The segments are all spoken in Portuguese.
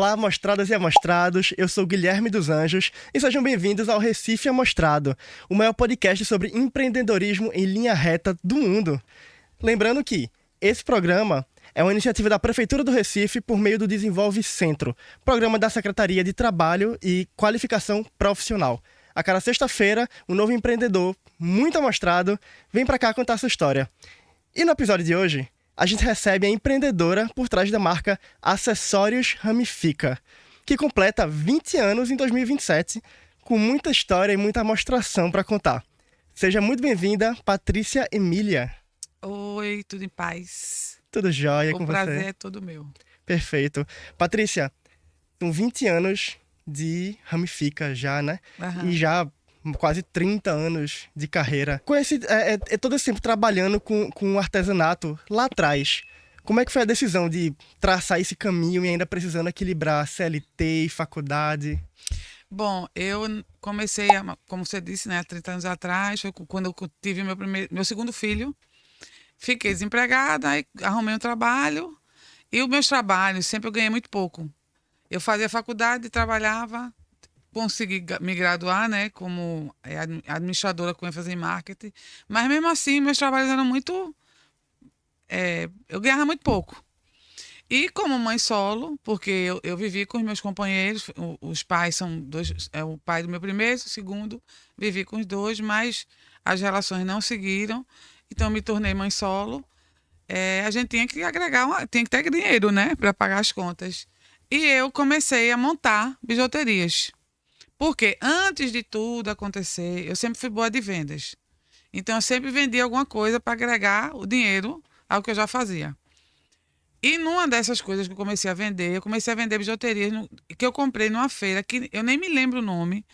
Olá, amostradas e amostrados, eu sou Guilherme dos Anjos e sejam bem-vindos ao Recife Amostrado, o maior podcast sobre empreendedorismo em linha reta do mundo. Lembrando que esse programa é uma iniciativa da Prefeitura do Recife por meio do Desenvolve Centro, programa da Secretaria de Trabalho e Qualificação Profissional. A cada sexta-feira, um novo empreendedor, muito amostrado, vem para cá contar sua história. E no episódio de hoje, a gente recebe a empreendedora por trás da marca Acessórios Ramifica, que completa 20 anos em 2027, com muita história e muita amostração para contar. Seja muito bem-vinda, Patrícia Emília. Oi, tudo em paz? Tudo jóia com você? O prazer é todo meu. Perfeito. Patrícia, são 20 anos de Ramifica já, né? Aham. E já quase 30 anos de carreira. Com todo esse tempo trabalhando com artesanato lá atrás, como é que foi a decisão de traçar esse caminho e ainda precisando equilibrar CLT e faculdade? Bom, eu comecei, como você disse, né, há 30 anos atrás, foi quando eu tive meu segundo filho. Fiquei desempregada, aí arrumei um trabalho. E os meus trabalhos, sempre eu ganhei muito pouco. Eu fazia faculdade, trabalhava, consegui me graduar, né, como administradora com ênfase em marketing. Mas mesmo assim, meus trabalhos eram muito... eu ganhava muito pouco. E como mãe solo, porque eu vivi com os meus companheiros, os pais são dois, é o pai do meu primeiro, o segundo, vivi com os dois, mas as relações não seguiram, então eu me tornei mãe solo. A gente tinha que agregar, tinha que ter dinheiro, né, para pagar as contas. E eu comecei a montar bijuterias. Porque antes de tudo acontecer, eu sempre fui boa de vendas. Então eu sempre vendia alguma coisa para agregar o dinheiro ao que eu já fazia. E numa dessas coisas que eu comecei a vender bijuterias que eu comprei numa feira que eu nem me lembro o nome.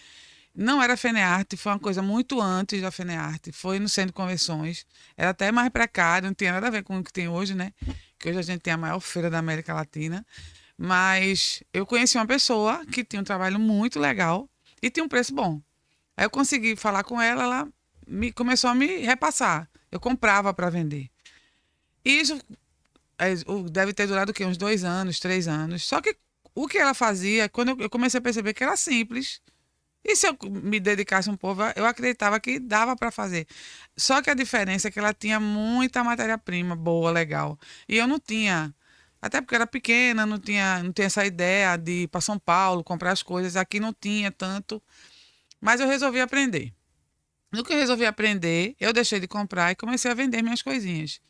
Não era Fenearte, foi uma coisa muito antes da Fenearte. Foi no Centro de Convenções. Era até mais precário, não tinha nada a ver com o que tem hoje, né? Que hoje a gente tem a maior feira da América Latina. Mas eu conheci uma pessoa que tinha um trabalho muito legal e tinha um preço bom. Aí eu consegui falar com ela, ela começou a me repassar. Eu comprava para vender. E isso deve ter durado o quê? Uns 2 anos, 3 anos. Só que o que ela fazia, quando eu comecei a perceber que era simples, e se eu me dedicasse um pouco, eu acreditava que dava para fazer. Só que a diferença é que ela tinha muita matéria-prima boa, legal. E eu não tinha. Até porque eu era pequena, não tinha essa ideia de ir para São Paulo, comprar as coisas. Aqui não tinha tanto. Mas eu resolvi aprender. No que eu resolvi aprender, eu deixei de comprar e comecei a vender minhas coisinhas.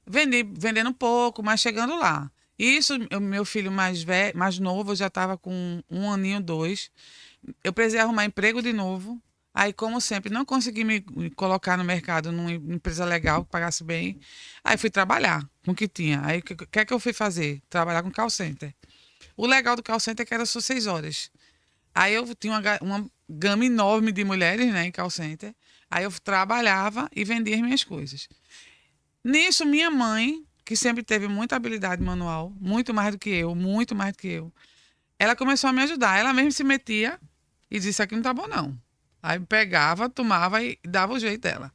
Vendendo um pouco, mas chegando lá. Isso, meu filho mais velho, mais novo, já estava com 1 aninho, 2. Eu precisei arrumar emprego de novo. Aí, como sempre, não consegui me colocar no mercado numa empresa legal, que pagasse bem. Aí fui trabalhar com o que tinha. Aí o que é que eu fui fazer? Trabalhar com call center. O legal do call center é que era só 6 horas. Aí eu tinha uma gama enorme de mulheres, né, em call center. Aí eu trabalhava e vendia as minhas coisas. Nisso, minha mãe, que sempre teve muita habilidade manual, muito mais do que eu, muito mais do que eu, ela começou a me ajudar. Ela mesma se metia e disse: aqui não tá bom, não. Aí pegava, tomava e dava o jeito dela.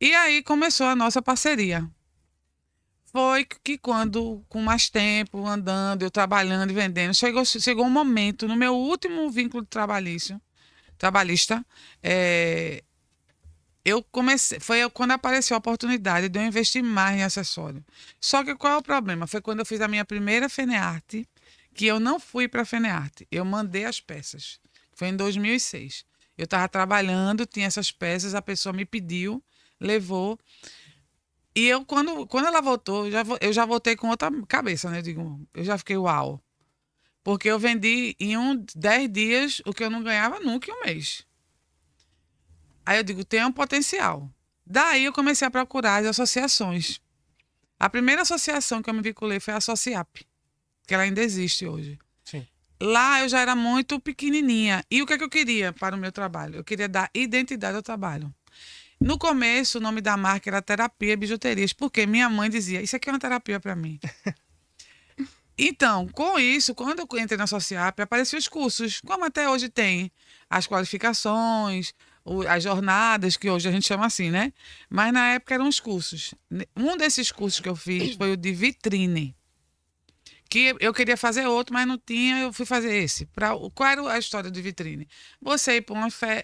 E aí começou a nossa parceria. Foi que quando, com mais tempo, andando, eu trabalhando e vendendo, chegou um momento, no meu último vínculo trabalhista, eu comecei, foi quando apareceu a oportunidade de eu investir mais em acessório. Só que qual é o problema? Foi quando eu fiz a minha primeira Fenearte, que eu não fui para a Fenearte, eu mandei as peças. Foi em 2006. Eu estava trabalhando, tinha essas peças, a pessoa me pediu, levou. E eu, quando ela voltou, eu já voltei com outra cabeça, né? Eu já fiquei uau. Porque eu vendi em 10 dias o que eu não ganhava nunca em um mês. Aí eu digo, tem um potencial. Daí eu comecei a procurar as associações. A primeira associação que eu me vinculei foi a Associap, que ela ainda existe hoje. Sim. Lá eu já era muito pequenininha. E o que é que eu queria para o meu trabalho? Eu queria dar identidade ao trabalho. No começo, o nome da marca era Terapia Bijuterias, porque minha mãe dizia, isso aqui é uma terapia para mim. Então, com isso, quando eu entrei na Associap, apareciam os cursos, como até hoje tem as qualificações, as jornadas, que hoje a gente chama assim, né? Mas na época eram os cursos. Um desses cursos que eu fiz foi o de vitrine, que eu queria fazer outro, mas não tinha, eu fui fazer esse. Qual era a história de vitrine? Você ir para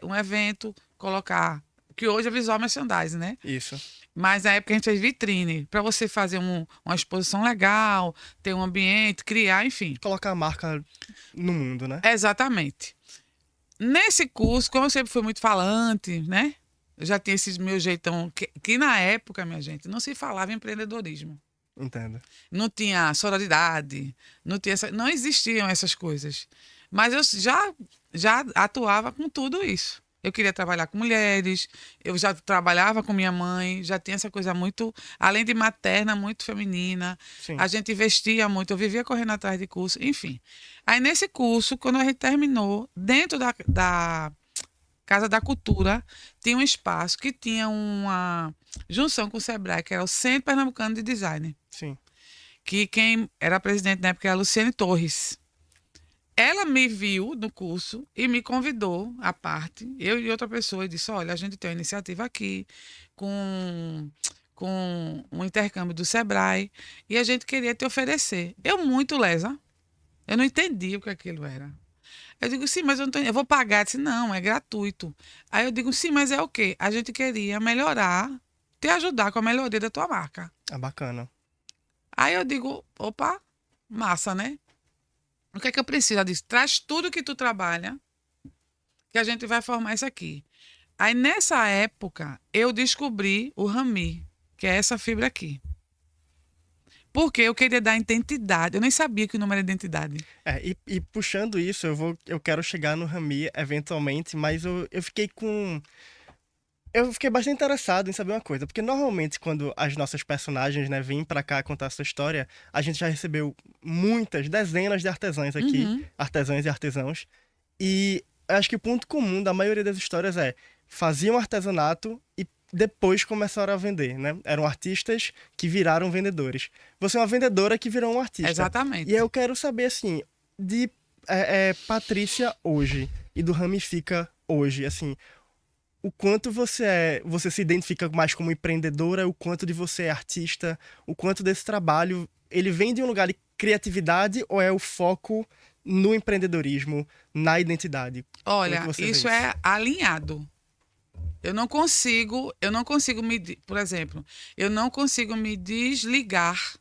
um evento, colocar, que hoje é visual merchandising, né? Isso. Mas na época a gente fez vitrine, para você fazer uma exposição legal, ter um ambiente, criar, enfim. Colocar a marca no mundo, né? Exatamente. Nesse curso, como eu sempre fui muito falante, né? Eu já tinha esse meu jeitão, que na época, minha gente, não se falava em empreendedorismo. Entendo. Não tinha sororidade, não existiam essas coisas. Mas eu já atuava com tudo isso. Eu queria trabalhar com mulheres, eu já trabalhava com minha mãe, já tinha essa coisa muito, além de materna, muito feminina. Sim. A gente investia muito, eu vivia correndo atrás de curso, enfim. Aí nesse curso, quando a gente terminou, dentro da Casa da Cultura, tinha um espaço que tinha uma junção com o Sebrae, que era o Centro Pernambucano de Design. Sim. Que quem era presidente na época era a Luciane Torres. Ela me viu no curso e me convidou à parte, eu e outra pessoa, e disse: olha, a gente tem uma iniciativa aqui com um intercâmbio do Sebrae e a gente queria te oferecer. Eu muito lesa, eu não entendi o que aquilo era. Eu digo: sim, mas eu vou pagar. Ela disse: não, é gratuito. Aí eu digo: sim, mas é o quê? A gente queria melhorar, te ajudar com a melhoria da tua marca. É bacana. Aí eu digo: opa, massa, né? O que é que eu preciso? Ela disse: traz tudo que tu trabalha, que a gente vai formar isso aqui. Aí nessa época, eu descobri o Rami, que é essa fibra aqui. Porque eu queria dar identidade. Eu nem sabia que o nome era identidade. E puxando isso, eu quero chegar no Rami eventualmente, mas eu fiquei com. Eu fiquei bastante interessado em saber uma coisa, porque normalmente quando as nossas personagens, né, vêm pra cá contar sua história, a gente já recebeu muitas, dezenas de artesãos aqui, artesãs e artesãos, e eu acho que o ponto comum da maioria das histórias é faziam artesanato e depois começaram a vender, né? Eram artistas que viraram vendedores. Você é uma vendedora que virou um artista. Exatamente. E eu quero saber, assim, de Patrícia hoje e do Ramifica hoje, assim, o quanto você se identifica mais como empreendedora, o quanto de você é artista, o quanto desse trabalho, ele vem de um lugar de criatividade ou é o foco no empreendedorismo, na identidade? Olha, Como é que você vê isso é alinhado. Eu não consigo por exemplo, eu não consigo me desligar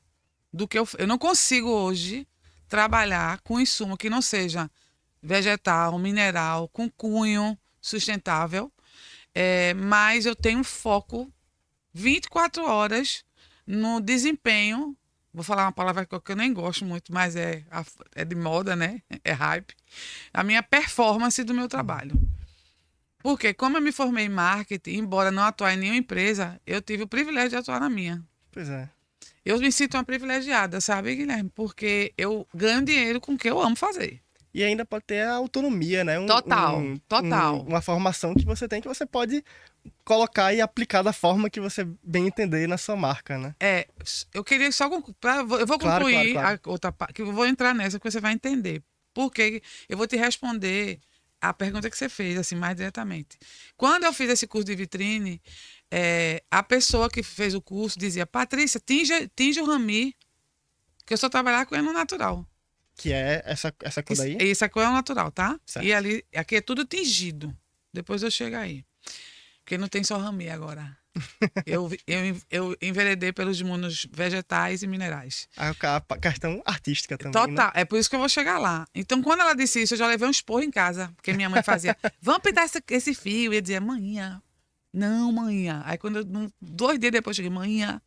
do que eu não consigo hoje trabalhar com insumo que não seja vegetal, mineral, com cunho sustentável, mas eu tenho foco 24 horas no desempenho. Vou falar uma palavra que eu nem gosto muito, mas é de moda, né? É hype. A minha performance do meu trabalho. Porque como eu me formei em marketing, embora não atuar em nenhuma empresa, eu tive o privilégio de atuar na minha. Pois é. Eu me sinto uma privilegiada, sabe, Guilherme? Porque eu ganho dinheiro com o que eu amo fazer. E ainda pode ter a autonomia, né? Total. Uma formação que você pode colocar e aplicar da forma que você bem entender na sua marca, né? Eu queria só... Eu vou concluir Claro. a outra parte, que eu vou entrar nessa que você vai entender. Porque eu vou te responder a pergunta que você fez, assim, mais diretamente. Quando eu fiz esse curso de vitrine, a pessoa que fez o curso dizia: Patrícia, tinge o Rami, que eu só trabalhar com ele no natural. Que é essa cor daí? Isso aqui é o natural, tá? Certo. E ali, aqui é tudo tingido. Depois eu chego aí. Porque não tem só Rami agora. eu enveredei pelos mundos vegetais e minerais. A questão artística também, Total, né? é por isso que eu vou chegar lá. Então, quando ela disse isso, eu já levei um esporro em casa, porque minha mãe fazia: vamos pintar esse fio. E eu dizia: manhã, não, manhã. Aí, 2 dias depois, eu cheguei: manhã,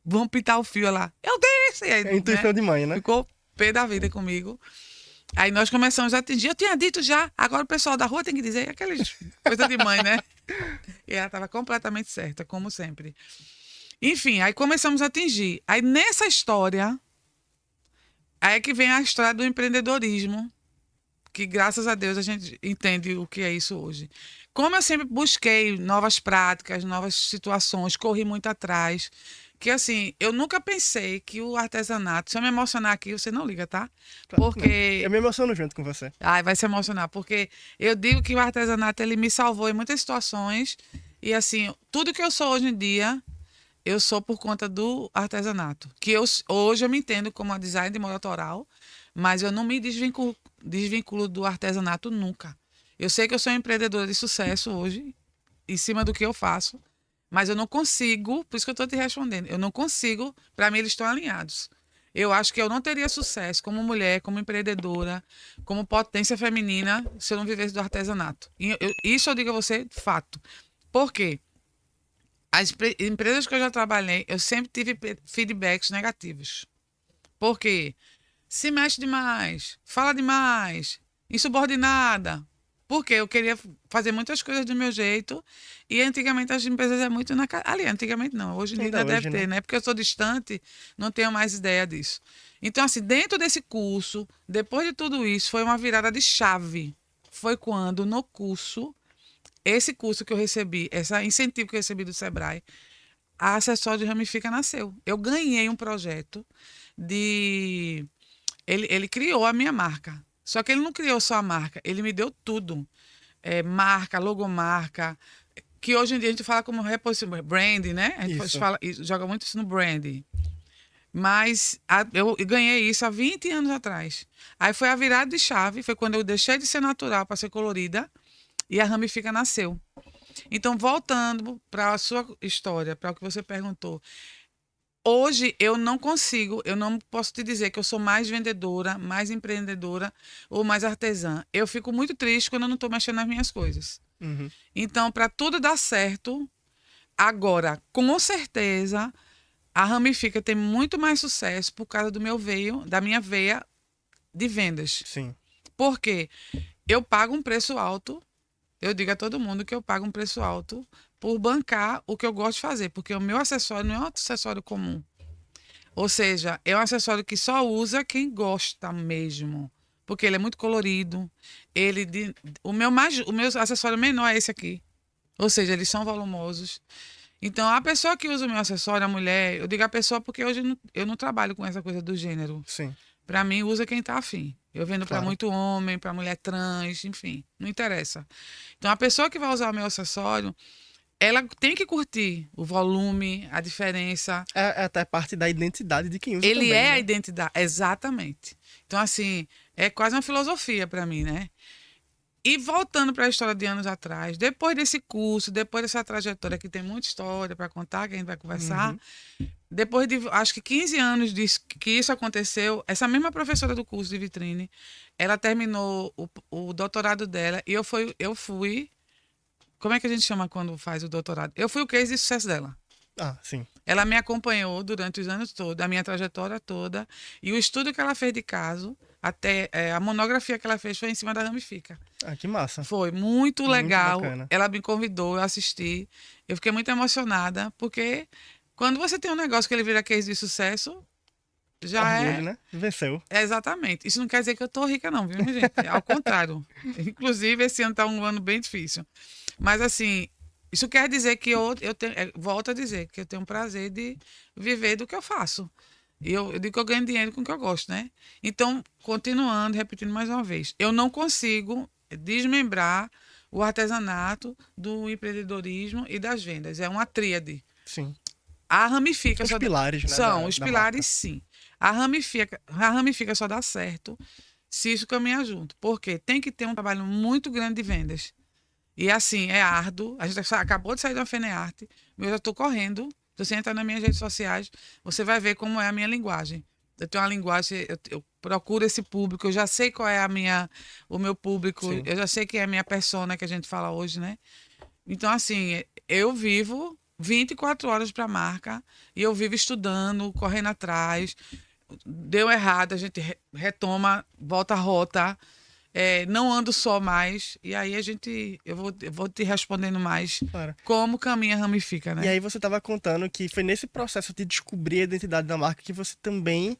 vamos pintar o fio. Ela: eu disse. Aí, É a intuição de mãe, né? ficou pé da vida comigo. Aí nós começamos a atingir. Eu tinha dito já, agora o pessoal da rua tem que dizer aquelas coisas de mãe, né? E ela estava completamente certa, como sempre. Enfim, aí começamos a atingir. Aí nessa história, aí é que vem a história do empreendedorismo, que graças a Deus a gente entende o que é isso hoje. Como eu sempre busquei novas práticas, novas situações, corri muito atrás, que assim, eu nunca pensei que o artesanato, se eu me emocionar aqui, você não liga, tá? Porque... Eu me emociono junto com você. Ai, vai se emocionar, porque eu digo que o artesanato, ele me salvou em muitas situações, e assim, tudo que eu sou hoje em dia, eu sou por conta do artesanato. Hoje eu me entendo como uma designer de moda autoral, mas eu não me desvinculo do artesanato nunca. Eu sei que eu sou uma empreendedora de sucesso hoje, em cima do que eu faço, mas eu não consigo, por isso que eu estou te respondendo, eu não consigo, para mim eles estão alinhados. Eu acho que eu não teria sucesso como mulher, como empreendedora, como potência feminina, se eu não vivesse do artesanato. Isso eu digo a você, fato. Por quê? Empresas que eu já trabalhei, eu sempre tive feedbacks negativos. Por quê? Se mexe demais, fala demais, insubordinada. Porque eu queria fazer muitas coisas do meu jeito e antigamente as empresas é muito na cara. Ali, antigamente não, hoje em dia Ainda ainda deve hoje, ter, né? né? Porque eu sou distante, não tenho mais ideia disso. Então, assim, dentro desse curso, depois de tudo isso, foi uma virada de chave. Foi quando, no curso, esse curso que eu recebi, esse incentivo que eu recebi do Sebrae, a Acessório de Ramifica nasceu. Eu ganhei um projeto de. Ele criou a minha marca. Só que ele não criou só a marca, ele me deu tudo. Marca, logomarca, que hoje em dia a gente fala como reposicionamento, brand, né? A gente Isso. fala, joga muito isso no brand. Mas eu ganhei isso há 20 anos atrás. Aí foi a virada de chave, foi quando eu deixei de ser natural para ser colorida e a Ramifica nasceu. Então, voltando para a sua história, para o que você perguntou, hoje eu não consigo, eu não posso te dizer que eu sou mais vendedora, mais empreendedora ou mais artesã. Eu fico muito triste quando eu não estou mexendo nas minhas coisas. Uhum. Então, para tudo dar certo, agora, com certeza, a Ramifica tem muito mais sucesso por causa do meu veio, da minha veia de vendas. Sim. Por quê? Eu pago um preço alto. Eu digo a todo mundo que eu pago um preço alto por bancar o que eu gosto de fazer, porque o meu acessório não é um acessório comum. Ou seja, é um acessório que só usa quem gosta mesmo. Porque ele é muito colorido. O meu acessório menor é esse aqui. Ou seja, eles são volumosos. Então, a pessoa que usa o meu acessório, a mulher, eu digo a pessoa porque hoje eu não trabalho com essa coisa do gênero. Sim. Para mim, usa quem tá afim. Eu vendo para Claro. muito homem, para mulher trans, enfim, não interessa. Então, a pessoa que vai usar o meu acessório, ela tem que curtir o volume, a diferença. É até parte da identidade de quem usa Ele também, é a né? identidade, exatamente. Então, assim, é quase uma filosofia para mim, né? E voltando para a história de anos atrás, depois desse curso, depois dessa trajetória que tem muita história para contar, que a gente vai conversar, Uhum. depois de acho que 15 anos disso, que isso aconteceu, essa mesma professora do curso de vitrine, ela terminou o doutorado dela e eu fui. Como é que a gente chama quando faz o doutorado? Eu fui o case de sucesso dela. Ah, sim. Ela me acompanhou durante os anos todos, a minha trajetória toda. E o estudo que ela fez de caso, até a monografia que ela fez foi em cima da ramifica. Ah, que massa. Foi muito Muito legal. bacana. Ela me convidou, eu assisti. Eu fiquei muito emocionada, porque quando você tem um negócio que ele vira case de sucesso, já Orgulho, é. né? Venceu. É exatamente. Isso não quer dizer que eu tô rica, não, viu, minha gente? Ao contrário. Inclusive, esse ano tá um ano bem difícil. Mas, assim, isso quer dizer que eu tenho. Volto a dizer que eu tenho prazer de viver do que eu faço. E eu digo que eu ganho dinheiro com o que eu gosto, né? Então, continuando, repetindo mais uma vez, eu não consigo desmembrar o artesanato do empreendedorismo e das vendas. É uma tríade. Sim. A ramifica São os só pilares, né, são os da pilares, marca. sim. A ramifica só dá certo se isso caminhar junto. Porque tem que ter um trabalho muito grande de vendas. E assim, é árduo. A gente acabou de sair da Fenearte. Eu já estou correndo. Se você entrar nas minhas redes sociais, você vai ver como é a minha linguagem. Eu tenho uma linguagem, eu procuro esse público, eu já sei qual é o meu público, Sim. eu já sei quem é a minha persona que a gente fala hoje, né? Então, assim, eu vivo 24 horas para a marca e eu vivo estudando, correndo atrás. Deu errado, a gente retoma, volta a rota. Não ando só mais. E aí eu vou te respondendo mais Claro. como caminha ramifica, E né? aí você estava contando que foi nesse processo de descobrir a identidade da marca que você também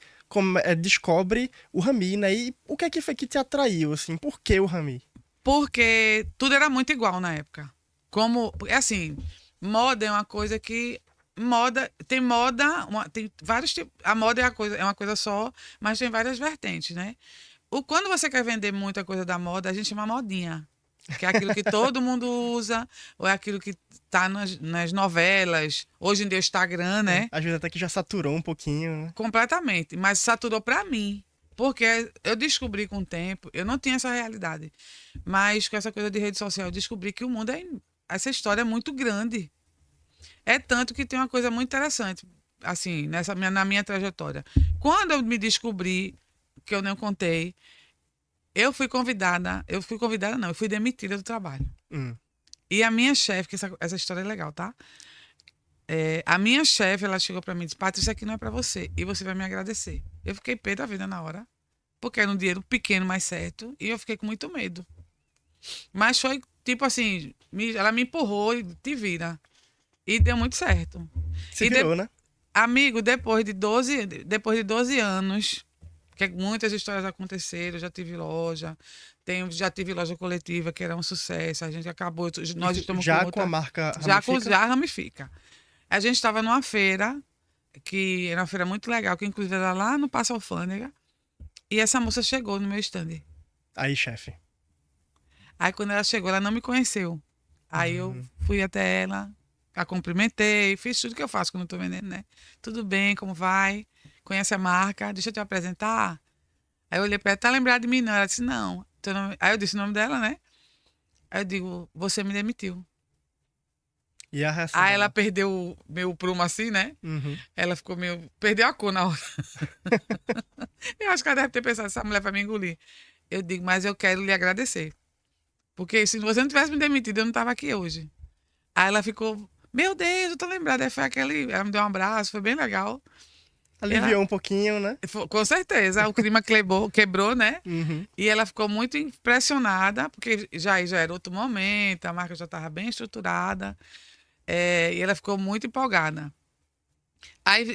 descobre o Rami, né? E o que é que foi que te atraiu, assim? Por que o Rami? Porque tudo era muito igual na época. É assim, moda é uma coisa que tem moda, tem vários tipos. A moda é uma coisa só, mas tem várias vertentes, né? Quando você quer vender muita coisa da moda, a gente chama modinha. Que é aquilo que todo mundo usa, ou é aquilo que tá nas novelas, hoje em dia o Instagram, né? Às vezes até que já saturou um pouquinho, né? Completamente. Mas saturou pra mim. Porque eu descobri com o tempo, eu não tinha essa realidade. Mas com essa coisa de rede social, eu descobri que o mundo é. Essa história é muito grande. É tanto que tem uma coisa muito interessante, assim, na minha trajetória. Quando eu me descobri, que eu não contei, eu fui convidada não, eu fui demitida do trabalho. Hum. E a minha chefe, que essa história é legal, tá? A minha chefe, ela chegou pra mim e disse, Patrícia, isso aqui não é pra você, e você vai me agradecer. Eu fiquei pé da vida na hora, porque era um dinheiro pequeno, mas certo, e eu fiquei com muito medo. Mas foi, tipo assim, ela me empurrou e te vira. E deu muito certo. Se E virou, né? amigo, depois de 12 anos, que muitas histórias aconteceram, eu já tive loja, já tive loja coletiva, que era um sucesso, a gente acabou, nós estamos Já com com a outra, marca Ramifica? já ramifica. A gente estava numa feira, que era uma feira muito legal, que inclusive era lá no Passo Alfândega, e essa moça chegou no meu stand. Aí, chefe. Aí quando ela chegou, ela não me conheceu. Aí eu fui até ela, a cumprimentei, fiz tudo que eu faço quando eu tô vendendo, né? Tudo bem, como vai? Conhece a marca? Deixa eu te apresentar. Aí eu olhei pra ela, tá lembrada de mim? Não. Ela disse, não. Aí eu disse o nome dela, né? Aí eu digo, você me demitiu. E a reação Aí ela dela? perdeu o meu prumo assim, né? Uhum. Ela ficou meio. Perdeu a cor na hora. Eu acho que ela deve ter pensado, essa mulher vai me engolir. Eu digo, mas eu quero lhe agradecer. Porque se você não tivesse me demitido, eu não tava aqui hoje. Aí ela ficou, meu Deus, eu tô lembrada. Aí foi aquele. Ela me deu um abraço, foi bem legal. Ela, Aliviou um pouquinho, né? com certeza, o clima quebrou, né? Uhum. E ela ficou muito impressionada, porque já era outro momento, a marca já estava bem estruturada, e ela ficou muito empolgada. Aí,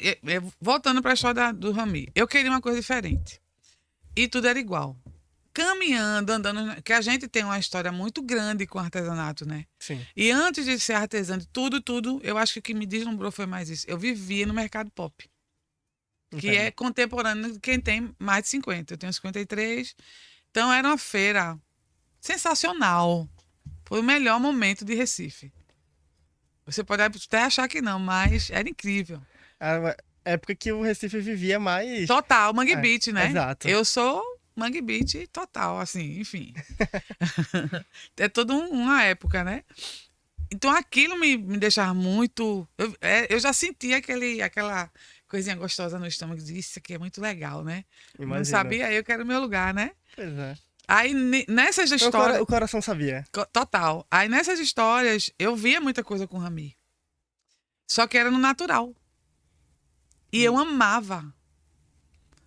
voltando para a história do Rami, eu queria uma coisa diferente. E tudo era igual. Caminhando, andando, que a gente tem uma história muito grande com artesanato, né? Sim. E antes de ser artesã, de tudo, eu acho que o que me deslumbrou foi mais isso. Eu vivia no mercado pop, que Entendo. é contemporâneo de quem tem mais de 50. Eu tenho 53. Então era uma feira sensacional. Foi o melhor momento de Recife. Você pode até achar que não, mas era incrível. A época que o Recife vivia mais. Total, Mangue É, Beach, né? exato. Eu sou Mangue Beach total, assim, enfim. É toda uma época, né? Então aquilo me deixava muito. Eu já sentia aquela coisinha gostosa no estômago. Disse, isso aqui é muito legal, né? Não Imagina. sabia, eu quero o meu lugar, né? Pois é. Aí nessas Então, histórias. o coração sabia. Total. Aí nessas histórias eu via muita coisa com o Rami. Só que era no natural. E eu amava.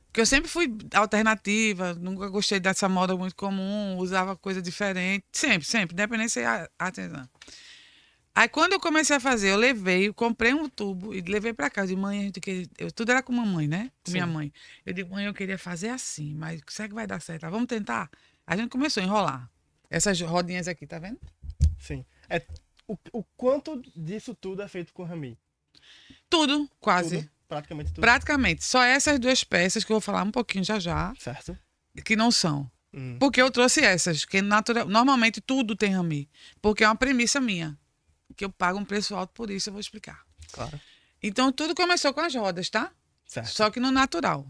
Porque eu sempre fui alternativa, nunca gostei dessa moda muito comum, usava coisa diferente. Sempre, independente de ser artesã. Aí quando eu comecei a fazer, eu comprei um tubo e levei pra casa. De mãe, tudo era com mamãe, né? Com minha Sim. mãe. Eu digo, mãe, eu queria fazer assim, mas será que vai dar certo? Vamos tentar? A gente começou a enrolar. Essas rodinhas aqui, tá vendo? Sim. O quanto disso tudo é feito com Rami? Tudo, quase. Tudo? Praticamente tudo. Praticamente. Só essas duas peças que eu vou falar um pouquinho já, Certo? que não são. Hum. Porque eu trouxe essas, que normalmente tudo tem Rami. Porque é uma premissa minha. Que eu pago um preço alto por isso, eu vou explicar. Claro. Então tudo começou com as rodas, tá? Certo. Só que no natural.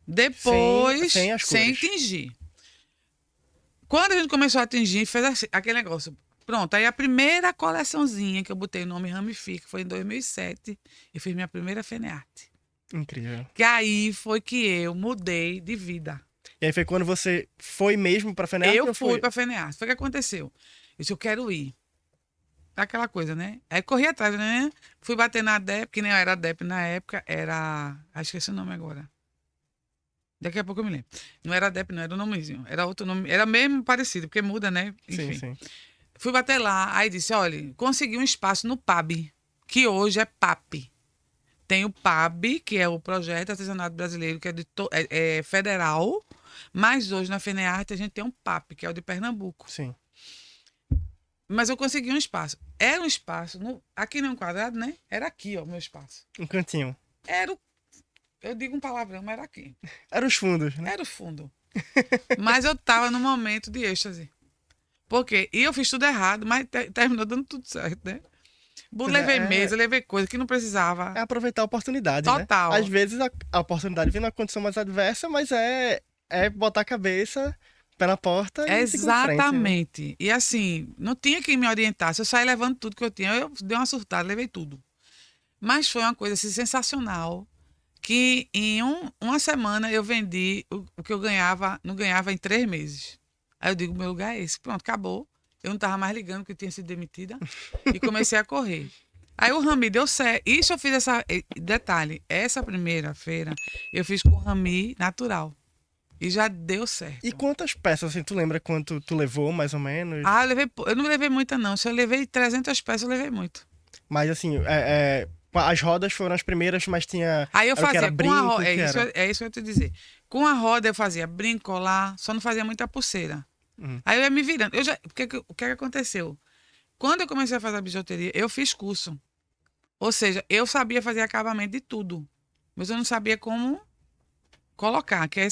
Depois, Sem as cores. tingir. Quando a gente começou a tingir, fez aquele negócio. Pronto, aí a primeira coleçãozinha que eu botei o nome Ramifica foi em 2007. Eu fiz minha primeira Fenearte. Incrível. Que aí foi que eu mudei de vida. E aí foi quando você foi mesmo pra Fenearte? Eu ou fui pra Fenearte. Foi o que aconteceu. Eu disse, eu quero ir. Aquela coisa, né? Aí corri atrás, né? Fui bater na DEP, que nem eu era DEP na época, era. Ah, esqueci o nome agora. Daqui a pouco eu me lembro. Não era DEP, não, era o nomezinho. Era outro nome. Era mesmo parecido, porque muda, né? Enfim. Sim. Fui bater lá, aí disse: olha, consegui um espaço no PAB, que hoje é PAP. Tem o PAB, que é o Projeto Artesanato Brasileiro, que é federal, mas hoje na Fenearte a gente tem um PAP, que é o de Pernambuco. Sim. Mas eu consegui um espaço. Era um espaço, aqui não é um quadrado, né? Era aqui, ó, o meu espaço. Um cantinho. Eu digo um palavrão, mas era aqui. Era os fundos, né? Era o fundo. Mas eu tava num momento de êxtase. Porque e eu fiz tudo errado, mas terminou dando tudo certo, né? Levei mesa, levei coisa que não precisava. É aproveitar a oportunidade, né? Total. Às vezes a oportunidade vem numa condição mais adversa, mas é botar a cabeça, pé na porta e seguir em frente, né? Exatamente. E assim, não tinha quem me orientasse. Eu saí levando tudo que eu tinha. Eu dei uma surtada, levei tudo. Mas foi uma coisa assim, sensacional. Que em uma semana eu vendi o que eu ganhava, não ganhava em 3 meses. Aí eu digo, meu lugar é esse. Pronto, acabou. Eu não estava mais ligando que eu tinha sido demitida. E comecei a correr. Aí o Rami deu certo. Isso eu fiz detalhe, essa primeira feira eu fiz com o Rami natural. E já deu certo. E quantas peças, assim, tu lembra quanto tu levou, mais ou menos? Ah, eu não levei muita, não. Se eu levei 300 peças, eu levei muito. Mas, assim, as rodas foram as primeiras, mas tinha... Aí eu Era o que era fazia com a brinco, roda. o que era? É isso que eu ia te dizer. Com a roda eu fazia brinco, colar, só não fazia muita pulseira. Aí eu ia me virando. O que aconteceu? Quando eu comecei a fazer a bijuteria, eu fiz curso. Ou seja, eu sabia fazer acabamento de tudo. Mas eu não sabia como colocar, que é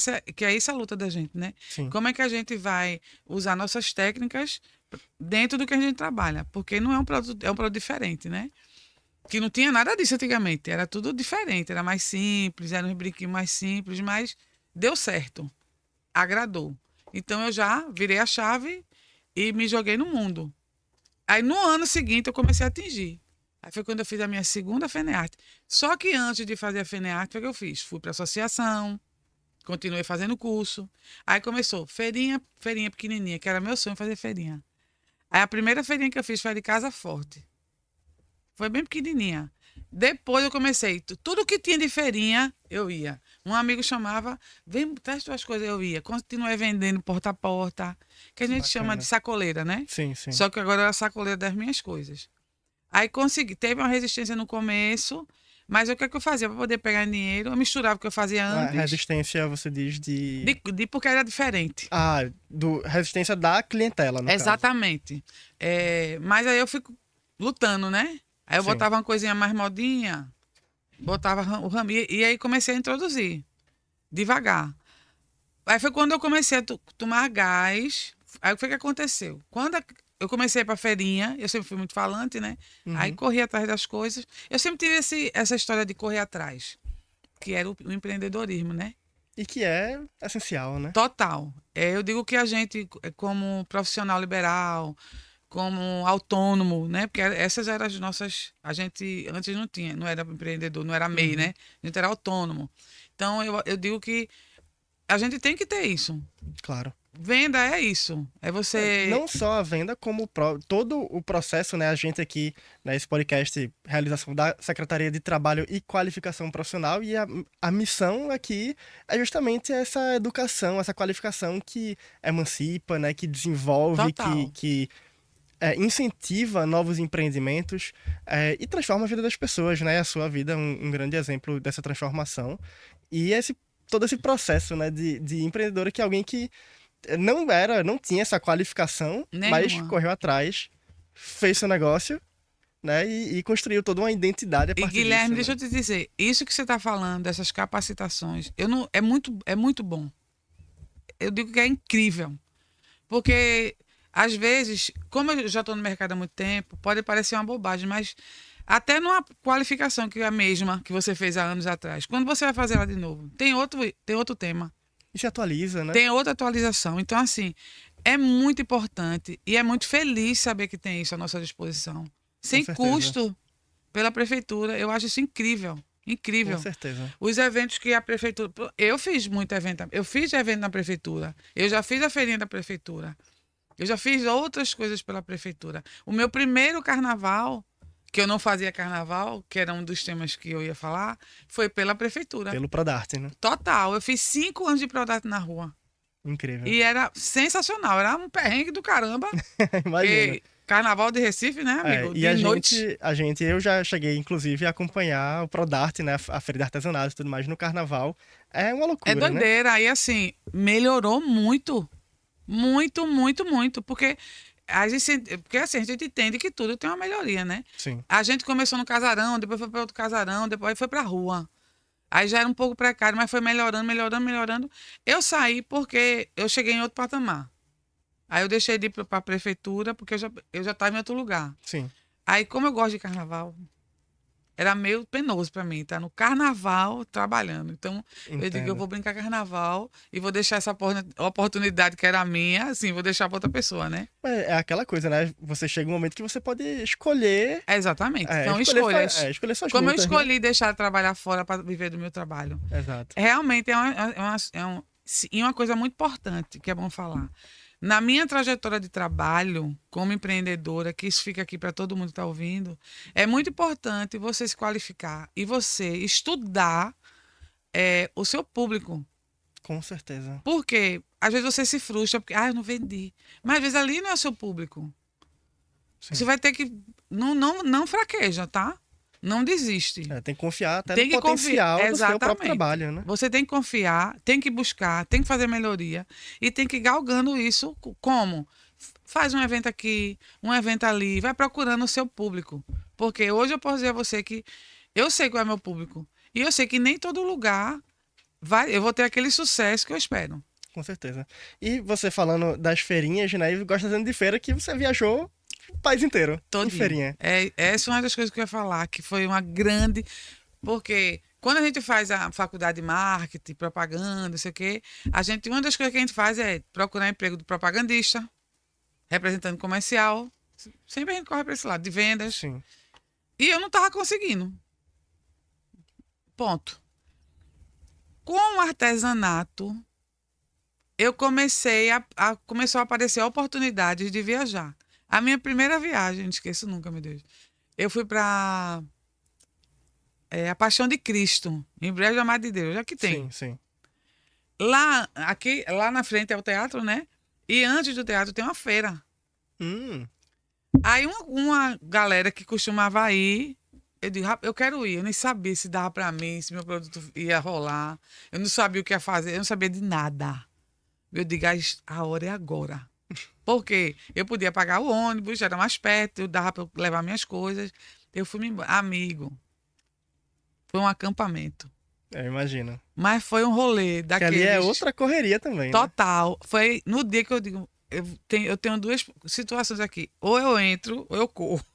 essa a luta da gente, né? Sim. Como é que a gente vai usar nossas técnicas dentro do que a gente trabalha? Porque não é um produto diferente, né? Que não tinha nada disso antigamente, era tudo diferente, era mais simples, era um brinquinho mais simples, mas deu certo, agradou. Então eu já virei a chave e me joguei no mundo. Aí no ano seguinte eu comecei a atingir. Aí foi quando eu fiz a minha segunda Fenearte. Só que antes de fazer a Fenearte, foi o que eu fiz? Fui para a associação, continuei fazendo curso. Aí começou feirinha pequenininha, que era meu sonho fazer feirinha. Aí a primeira feirinha que eu fiz foi a de Casa Forte. Foi bem pequenininha. Depois eu comecei, tudo que tinha de feirinha, eu ia. Um amigo chamava, vem, traz tuas coisas, eu ia. Continuei vendendo porta a porta, que a gente chama de sacoleira, né? Sim, sim. Só que agora era a sacoleira das minhas coisas. Aí consegui, teve uma resistência no começo, mas o que é que eu fazia para poder pegar dinheiro? Eu misturava o que eu fazia A antes, resistência, você diz porque era diferente. Resistência da clientela, no caso. Exatamente. Mas aí eu fico lutando, né? Aí eu Sim. botava uma coisinha mais modinha, botava o rami, e aí comecei a introduzir, devagar. Aí foi quando eu comecei a tomar gás. Aí o que foi que aconteceu? Quando eu comecei para feirinha, eu sempre fui muito falante, né? Aí corri atrás das coisas. Eu sempre tive essa história de correr atrás, que era o empreendedorismo, né? E que é essencial, né? Total. Eu digo que a gente, como profissional liberal, como autônomo, né? Porque essas eram as nossas. A gente antes não tinha, não era empreendedor, não era MEI, né? A gente era autônomo. Então eu digo que a gente tem que ter isso. Claro. Venda é isso. É você. Não só a venda, como todo o processo, né? A gente aqui, nesse podcast, realização da Secretaria de Trabalho e Qualificação Profissional, e a missão aqui é justamente essa educação, essa qualificação que emancipa, né? Que desenvolve, Total. que incentiva novos empreendimentos e transforma a vida das pessoas, né? A sua vida é um grande exemplo dessa transformação. E todo esse processo, né, de empreendedora, que é alguém que não tinha essa qualificação, mas Nenhuma. correu atrás, fez seu negócio, né, e construiu toda uma identidade a E partir Guilherme, disso, deixa né? eu te dizer, isso que você está falando, dessas capacitações, eu não, é muito bom. Eu digo que é incrível. Porque, às vezes, como eu já estou no mercado há muito tempo, pode parecer uma bobagem, mas até numa qualificação que é a mesma que você fez há anos atrás, quando você vai fazer ela de novo, tem outro tema, E se atualiza, né? tem outra atualização. Então, assim, é muito importante e é muito feliz saber que tem isso à nossa disposição. Sem certeza. custo pela prefeitura. Eu acho isso incrível. Com Incrível. certeza. Os eventos que a prefeitura. Eu fiz muito evento. Eu fiz evento na prefeitura. Eu já fiz a feirinha da prefeitura. Eu já fiz outras coisas pela prefeitura. O meu primeiro carnaval, que eu não fazia carnaval, que era um dos temas que eu ia falar, foi pela prefeitura. Pelo Prodarte, né? Total. Eu fiz 5 anos de Prodarte na rua. Incrível. E era sensacional. Era um perrengue do caramba. Imagina. E carnaval de Recife, né, amigo? E De noite. eu já cheguei, inclusive, a acompanhar o Prodarte, né? A feira de artesanato e tudo mais no carnaval. É uma loucura, É né? doideira. Aí, assim, melhorou muito. Muito, muito, muito. Porque assim, a gente entende que tudo tem uma melhoria, né? Sim. A gente começou no casarão, depois foi para outro casarão, depois foi para rua. Aí já era um pouco precário, mas foi melhorando, melhorando, melhorando. Eu saí porque eu cheguei em outro patamar. Aí eu deixei de ir para a prefeitura porque eu já estava em outro lugar. Sim, Aí, como eu gosto de carnaval, era meio penoso para mim, tá no carnaval trabalhando. Então, eu digo, eu entendo. vou brincar carnaval e vou deixar essa oportunidade que era minha, assim, vou deixar para outra pessoa, né? É aquela coisa, né? Você chega um momento que você pode escolher, É, exatamente. São escolher, escolhas. escolher suas Como eu lutas, né? escolhi deixar de trabalhar fora para viver do meu trabalho. Exato. Realmente e uma coisa muito importante que é bom falar. Na minha trajetória de trabalho como empreendedora, que isso fica aqui para todo mundo que está ouvindo, é muito importante você se qualificar e você estudar o seu público. Com certeza. Porque às vezes você se frustra porque, eu não vendi. Mas às vezes ali não é o seu público. Você Sim. vai ter que. Não fraqueja, tá? Não desiste. Tem que confiar até no Tem que confiar. potencial do seu próprio Exatamente. trabalho, né? Você tem que confiar, tem que buscar, tem que fazer melhoria e tem que ir galgando isso como? Faz um evento aqui, um evento ali, vai procurando o seu público. Porque hoje eu posso dizer a você que eu sei qual é meu público. E eu sei que nem todo lugar eu vou ter aquele sucesso que eu espero. Com certeza. E você falando das feirinhas, né? E gosta tanto de feira que você viajou o país inteiro em Todinho. feirinha. Essa é uma das coisas que eu ia falar, que foi uma grande. Porque quando a gente faz a faculdade de marketing, propaganda, não sei o quê, uma das coisas que a gente faz é procurar emprego de propagandista, representante comercial. Sempre a gente corre para esse lado, de vendas. Sim. E eu não estava conseguindo. Ponto. Com o artesanato, eu começou a aparecer oportunidades de viajar. A minha primeira viagem, não esqueço nunca, meu Deus. Eu fui para a Paixão de Cristo, em Brejo da Madre de Deus, já que tem. Sim, sim. Lá na frente é o teatro, né? E antes do teatro tem uma feira. Hum, Aí uma galera que costumava ir, eu digo, eu quero ir. Eu nem sabia se dava para mim, se meu produto ia rolar. Eu não sabia o que ia fazer, eu não sabia de nada. Eu digo, a hora é agora. Porque eu podia pagar o ônibus, era mais perto, eu dava para levar minhas coisas. Eu fui me embora. Amigo, foi um acampamento. eu imagino. Mas foi um rolê Que ali é daqueles outra correria também, né? total. Foi no dia que eu digo, eu tenho duas situações aqui. Ou eu entro, ou eu corro.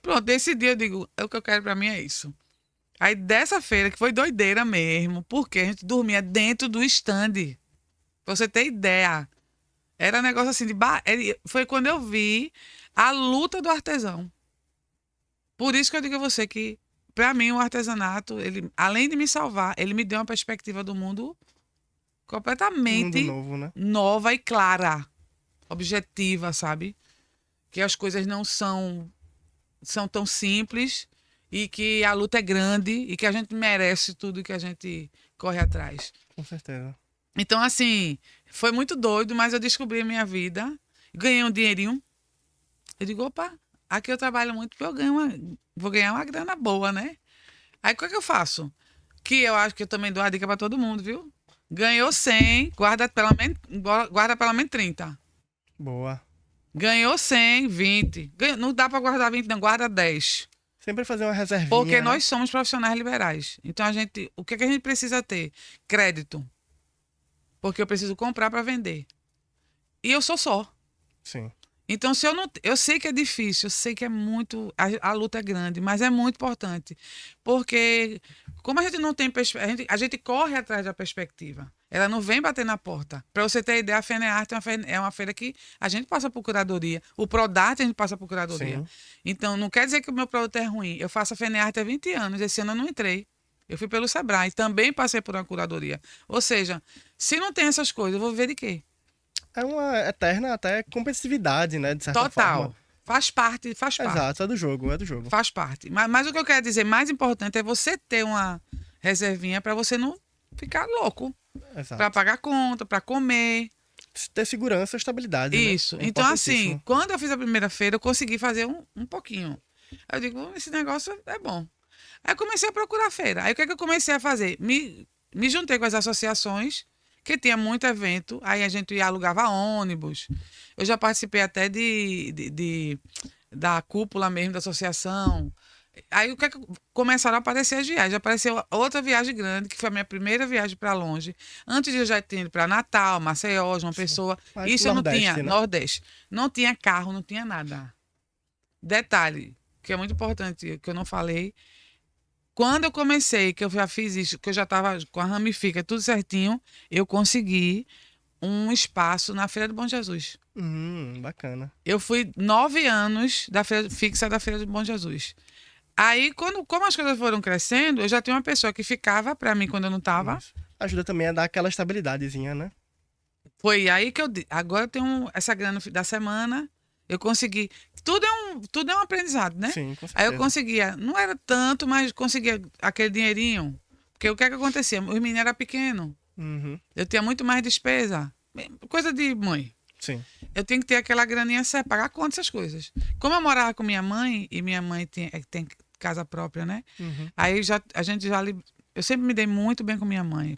Pronto, esse dia eu digo, o que eu quero pra mim é isso. Aí dessa feira, que foi doideira mesmo, porque a gente dormia dentro do stand. Pra você ter ideia. Era um negócio assim foi quando eu vi a luta do artesão. Por isso que eu digo a você que, pra mim, o artesanato, ele, além de me salvar, ele me deu uma perspectiva do mundo Mundo completamente novo, né? nova e clara, objetiva, sabe? Que as coisas não são tão simples e que a luta é grande e que a gente merece tudo que a gente corre atrás. Com certeza. Então, assim, foi muito doido, mas eu descobri a minha vida, ganhei um dinheirinho. Eu digo, opa, aqui eu trabalho muito porque vou ganhar uma grana boa, né? Aí, o que é que eu faço? Que eu acho que eu também dou a dica para todo mundo, viu? Ganhou 100, guarda pelo menos 30. Boa. Ganhou 100, 20. Não dá para guardar 20, não, guarda 10. Sempre fazer uma reservinha, Porque né? nós somos profissionais liberais. Então, o que é que a gente precisa ter? Crédito. Porque eu preciso comprar para vender. E eu sou só. Sim. Então, se eu não. Eu sei que é difícil, eu sei que é muito. A luta é grande, mas é muito importante. Porque, como a gente não tem perspectiva, a gente corre atrás da perspectiva. Ela não vem bater na porta. Para você ter ideia, a FENEARTE é uma feira que a gente passa por curadoria. O Prodarte a gente passa por curadoria. Sim. Então, não quer dizer que o meu produto é ruim. Eu faço a FENEARTE há 20 anos. Esse ano eu não entrei. Eu fui pelo Sebrae. Também passei por uma curadoria. Ou seja, se não tem essas coisas, eu vou viver de quê? É uma eterna até competitividade, né? De certa Total. forma. Faz parte. Exato, é do jogo, é do jogo. Faz parte. Mas o que eu quero dizer, mais importante é você ter uma reservinha para você não ficar louco. Exato. Para pagar conta, para comer. Ter segurança e estabilidade, né? Isso. É Então, assim, importantíssimo. quando eu fiz a primeira feira, eu consegui fazer um pouquinho. Aí eu digo, esse negócio é bom. Aí eu comecei a procurar feira. Aí o que é que eu comecei a fazer? Me juntei com as associações, que tinha muito evento. Aí a gente alugava ônibus. Eu já participei até da cúpula mesmo da associação. Aí o que é que começaram a aparecer as viagens? Apareceu outra viagem grande, que foi a minha primeira viagem para longe. Antes eu já tinha ido para Natal, Maceió, João Pessoa. Mais pro Isso eu não Nordeste, tinha, né? Nordeste. Não tinha carro, não tinha nada. Detalhe, que é muito importante, que eu não falei. Quando eu comecei, que eu já fiz isso, que eu já estava com a ramifica tudo certinho, eu consegui um espaço na Feira do Bom Jesus. Bacana. Eu fui 9 anos da feira, fixa da Feira do Bom Jesus. Aí, como as coisas foram crescendo, eu já tinha uma pessoa que ficava para mim quando eu não estava. Isso. Ajuda também a dar aquela estabilidadezinha, né? Foi aí que agora eu tenho essa grana da semana, eu consegui. Tudo é um aprendizado, né? Sim, com Aí eu certeza. conseguia, não era tanto, mas conseguia aquele dinheirinho. Porque o que é que acontecia? Os meninos eram pequenos. Uhum. Eu tinha muito mais despesa. Coisa de mãe. Sim. Eu tenho que ter aquela graninha certa, pagar conta, essas coisas. Como eu morava com minha mãe, e minha mãe tem casa própria, né? Uhum. Aí a gente já. Eu sempre me dei muito bem com minha mãe.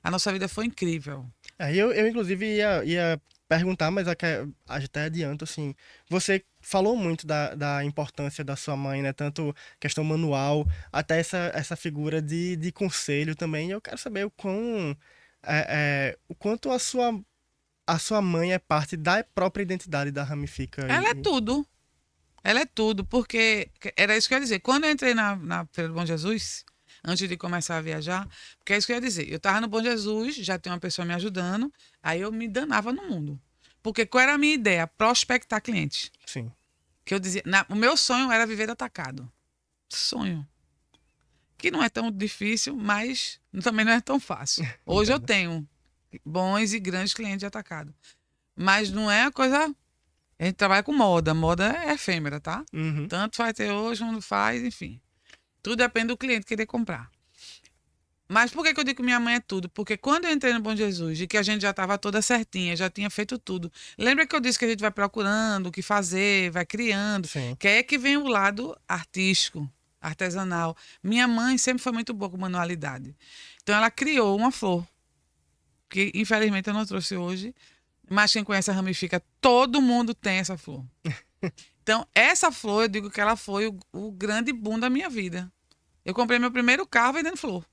A nossa vida foi incrível. Aí eu inclusive, ia perguntar, mas até adianto, assim, você falou muito da importância da sua mãe, né? Tanto questão manual, até essa figura de conselho também. E eu quero saber o quanto a sua mãe é parte da própria identidade da Ramifica. Ela é tudo. Ela é tudo, porque era isso que eu ia dizer. Quando eu entrei na Feira do Bom Jesus, antes de começar a viajar, porque é isso que eu ia dizer. Eu estava no Bom Jesus, já tinha uma pessoa me ajudando, aí eu me danava no mundo. Porque qual era a minha ideia? Prospectar clientes. Sim. Que eu dizia, o meu sonho era viver de atacado. Sonho. Que não é tão difícil, mas também não é tão fácil. Hoje eu Entendo. tenho bons e grandes clientes de atacado. Mas não é a coisa. A gente trabalha com moda. Moda é efêmera, tá? Uhum. Tanto faz ter hoje, não faz, enfim. Tudo depende do cliente querer comprar. Mas por que eu digo que minha mãe é tudo? Porque quando eu entrei no Bom Jesus e que a gente já estava toda certinha, já tinha feito tudo. Lembra que eu disse que a gente vai procurando o que fazer, vai criando, Sim. que é que vem o lado artístico, artesanal. Minha mãe sempre foi muito boa com manualidade. Então ela criou uma flor, que infelizmente eu não trouxe hoje, mas quem conhece a Ramifica, todo mundo tem essa flor. Então, essa flor, eu digo que ela foi o grande boom da minha vida. Eu comprei meu primeiro carro vendendo flor,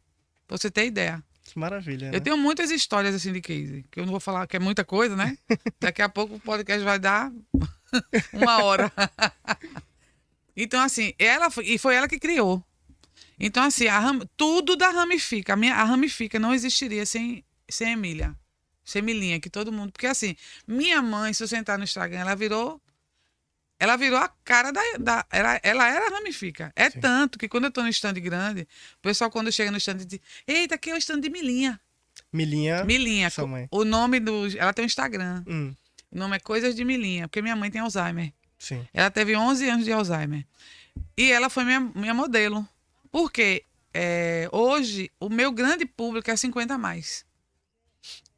pra você ter ideia. Que maravilha, Eu né? tenho muitas histórias assim de case, que eu não vou falar que é muita coisa, né? Daqui a pouco o podcast vai dar 1 hora. Então, assim, foi ela que criou. Então, assim, tudo da Ramifica, a Ramifica não existiria sem Emília, sem Milinha, que todo mundo. Porque, assim, minha mãe, se você entrar no Instagram, ela virou a cara ela era a Ramifica. É Sim. tanto que quando eu tô no stand grande, o pessoal, quando chega no stand, diz: Eita, aqui é o stand de Milinha. Milinha, Milinha, sua mãe. o nome ela tem um Instagram. Hum, O nome é Coisas de Milinha, porque minha mãe tem Alzheimer. sim. Ela teve 11 anos de Alzheimer. E ela foi minha modelo. Porque hoje o meu grande público é 50 a mais.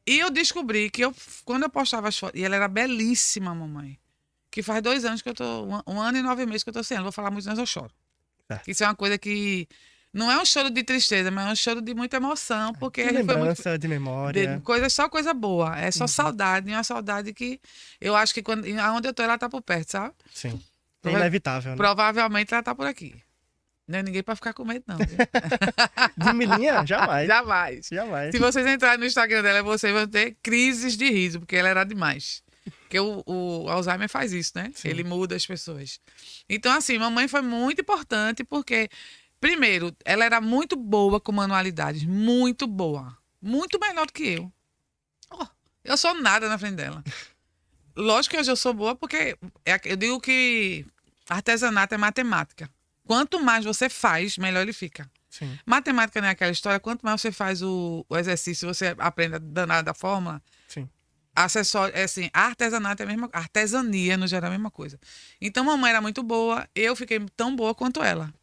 E eu descobri que quando eu postava as fotos, e ela era belíssima, mamãe. Que faz 2 anos que eu tô, 1 ano e 9 meses que eu tô sem ela. Vou falar muito, mas eu choro. Certo. Isso é uma coisa que não é um choro de tristeza, mas é um choro de muita emoção, porque De a gente foi muito. lembrança, de memória. Só coisa boa. É só Uhum. saudade. E uma saudade que eu acho que aonde eu tô, ela tá por perto, sabe? Sim. É inevitável, né? Provavelmente ela tá por aqui. Não é ninguém pra ficar com medo, não. Viu? De Milinha, jamais. Jamais. Jamais. Se vocês entrarem no Instagram dela, vocês vão ter crises de riso, porque ela era demais. Porque o Alzheimer faz isso, né? Sim. Ele muda as pessoas. Então, assim, mamãe foi muito importante, porque, primeiro, ela era muito boa com manualidades. Muito boa. Muito melhor do que eu. Oh, eu sou nada na frente dela. Lógico que hoje eu sou boa, porque eu digo que artesanato é matemática. Quanto mais você faz, melhor ele fica. Sim. Matemática não é aquela história, quanto mais você faz o exercício, você aprende a danar da fórmula, Sim. acessório, assim, artesanato é a mesma, artesania no geral é a mesma coisa. Então, mamãe era muito boa, eu fiquei tão boa quanto ela.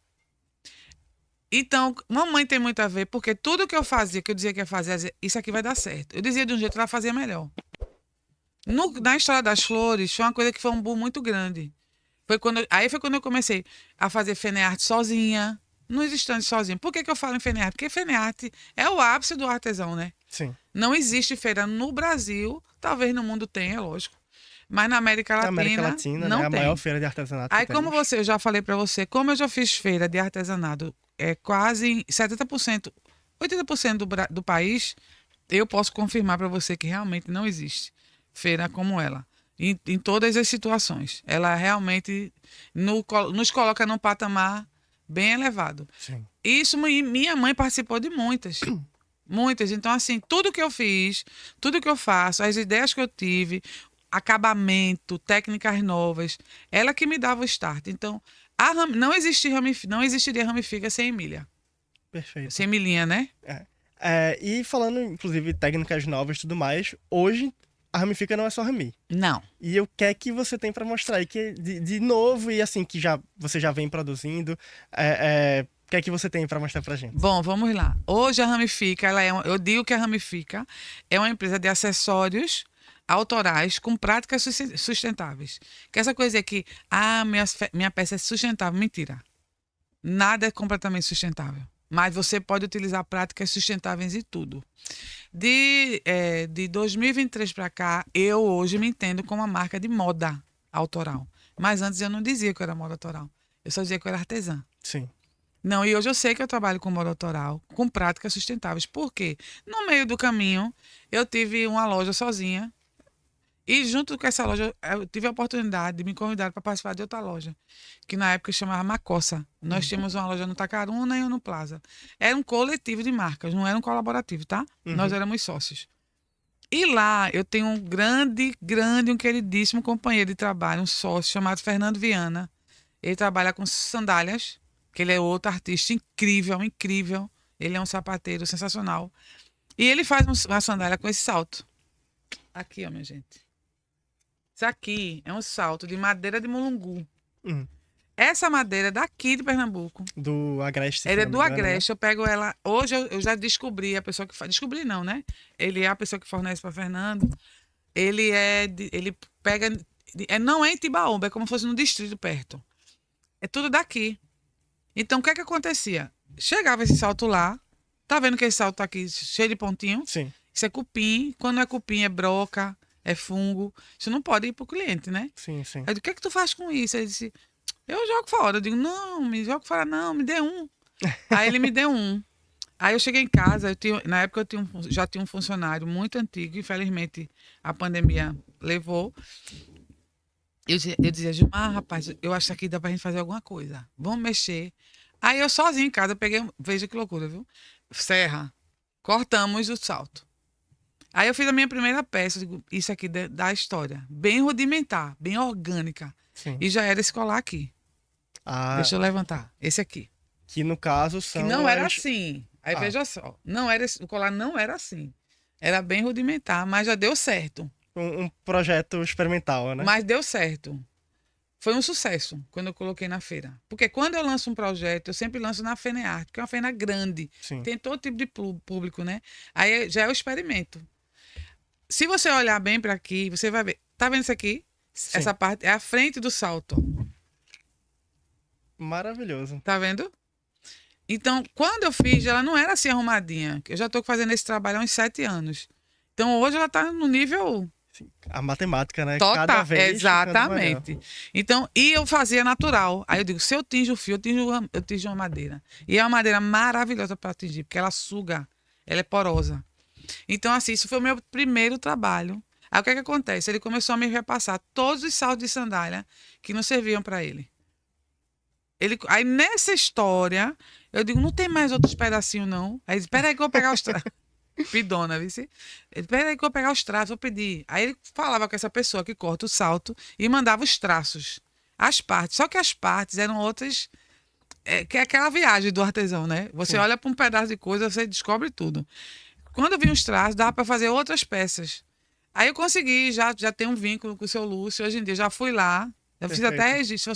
Então, mamãe tem muito a ver, porque tudo que eu fazia, que eu dizia que ia fazer, isso aqui vai dar certo. Eu dizia de um jeito, ela fazia melhor. Na história das flores, foi uma coisa que foi um boom muito grande. Aí foi quando eu comecei a fazer fenearte sozinha, nos estandes sozinha. Por que eu falo em fenearte? Porque fenearte é o ápice do artesão, né? Sim. Não existe feira no Brasil, talvez no mundo tenha, lógico. Mas na América Na Latina, América Latina, não né? A tem. maior feira de artesanato Aí, que como temos. eu já falei para você, como eu já fiz feira de artesanato, quase 70%, 80% do país, eu posso confirmar para você que realmente não existe feira como ela. Em todas as situações. Ela realmente nos coloca num patamar bem elevado. Sim. Isso, minha mãe participou de muitas. Muitas. Então, assim, tudo que eu fiz, tudo que eu faço, as ideias que eu tive, acabamento, técnicas novas, ela que me dava o start. Então, não existiria Ramifica sem Emília. Perfeito. Sem Emilinha, né? E falando, inclusive, técnicas novas e tudo mais, hoje a Ramifica não é só Rami. Não. E o que é que você tem pra mostrar aí que de novo e assim que você já vem produzindo, o que é que você tem pra mostrar pra gente? Bom, vamos lá. Hoje a Ramifica, eu digo que a Ramifica é uma empresa de acessórios autorais com práticas sustentáveis. Que essa coisa é que, minha peça é sustentável. Mentira. Nada é completamente sustentável. Mas você pode utilizar práticas sustentáveis em tudo. De 2023 para cá, eu hoje me entendo como uma marca de moda autoral. Mas antes eu não dizia que eu era moda autoral. Eu só dizia que eu era artesã. Sim. Não, e hoje eu sei que eu trabalho com moda autoral, com práticas sustentáveis. Por quê? No meio do caminho, eu tive uma loja sozinha. E junto com essa loja, eu tive a oportunidade de me convidar para participar de outra loja, que na época chamava Macossa. Nós tínhamos uma loja no Tacaruna e uma no Plaza. Era um coletivo de marcas, não era um colaborativo, tá? Nós éramos sócios. E lá eu tenho um grande, um queridíssimo companheiro de trabalho, um sócio chamado Fernando Viana. Ele trabalha com sandálias, que ele é outro artista incrível, incrível. Ele é um sapateiro sensacional. E ele faz uma sandália com esse salto. Aqui, ó, minha gente. Isso aqui é um salto de madeira de mulungu. Uhum. Essa madeira é daqui de Pernambuco. Do Agreste. Ela é se do não me engano, né? Agreste. Eu pego ela. Hoje eu já descobri a pessoa que faz. Descobri não, né? Ele é a pessoa que fornece para Fernando. Ele pega. Não é em Tibaúba, é como se fosse no distrito perto. É tudo daqui. Então o que é que acontecia? Chegava esse salto lá. Tá vendo que esse salto tá aqui cheio de pontinho? Sim. Isso é cupim. Quando não é cupim, é broca, é fungo. Isso não pode ir pro cliente, né? Sim, sim. Aí eu digo, o que é que tu faz com isso? Ele disse, eu jogo fora. Eu digo, não, me jogo fora não, me dê um. Aí ele me deu um. Aí eu cheguei em casa, na época já tinha um funcionário muito antigo, infelizmente a pandemia levou. Eu dizia, Gilmar, rapaz, eu acho que aqui dá pra gente fazer alguma coisa. Vamos mexer. Aí eu sozinho em casa, eu peguei, veja que loucura, viu? Serra, cortamos o salto. Aí eu fiz a minha primeira peça, digo, isso aqui da história. Bem rudimentar, bem orgânica. Sim. E já era esse colar aqui. Deixa eu levantar. Esse aqui. Que no caso são. Que não era assim. Aí veja só. O colar não era assim. Era bem rudimentar, mas já deu certo. Um projeto experimental, né? Mas deu certo. Foi um sucesso quando eu coloquei na feira. Porque quando eu lanço um projeto, eu sempre lanço na FENEARTE, que é uma feira grande. Sim. Tem todo tipo de público, né? Aí já é o experimento. Se você olhar bem para aqui, você vai ver. Tá vendo isso aqui? Sim. Essa parte é a frente do salto. Maravilhoso. Tá vendo? Então, quando eu fiz, ela não era assim arrumadinha. Eu já estou fazendo esse trabalho há uns 7 anos. Então, hoje ela está no nível A matemática, né? total. Cada vez Exatamente. Então, e eu fazia natural. Aí eu digo, se eu tinjo o fio, eu tinjo uma madeira. E é uma madeira maravilhosa para atingir, porque ela suga, ela é porosa. Então, assim, isso foi o meu primeiro trabalho. Aí o que é que acontece? Ele começou a me repassar todos os saltos de sandália que não serviam para ele. Aí nessa história, eu digo, não tem mais outros pedacinhos, não. Aí ele disse, peraí que eu vou pegar os traços. Pidona, viu? Ele, peraí que eu vou pegar os traços, vou pedir. Aí ele falava com essa pessoa que corta o salto e mandava os traços, as partes. Só que as partes eram outras, que é aquela viagem do artesão, né? Você olha para um pedaço de coisa, você descobre tudo. Quando eu vi os traços, dava para fazer outras peças. Aí eu consegui, já tenho um vínculo com o seu Lúcio. Hoje em dia, já fui lá. Eu fiz até registro.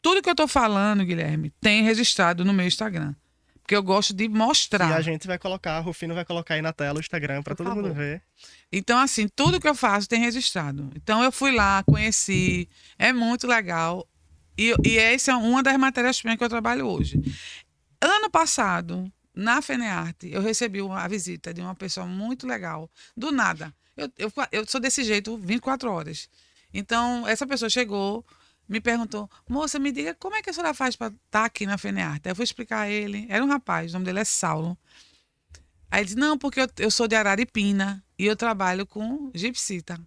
Tudo que eu tô falando, Guilherme, tem registrado no meu Instagram. Porque eu gosto de mostrar. E a gente vai colocar, o Rufino vai colocar aí na tela o Instagram para todo mundo ver. Então, assim, tudo que eu faço tem registrado. Então, eu fui lá, conheci. É muito legal. E essa é uma das matérias-primas que eu trabalho hoje. Ano passado, na FENEARTE, eu recebi a visita de uma pessoa muito legal. Do nada. Eu sou desse jeito 24 horas. Então, essa pessoa chegou, me perguntou, moça, me diga como é que a senhora faz para estar aqui na FENEARTE? Aí eu fui explicar a ele. Era um rapaz, o nome dele é Saulo. Aí ele disse, não, porque eu sou de Araripina e eu trabalho com gipsita.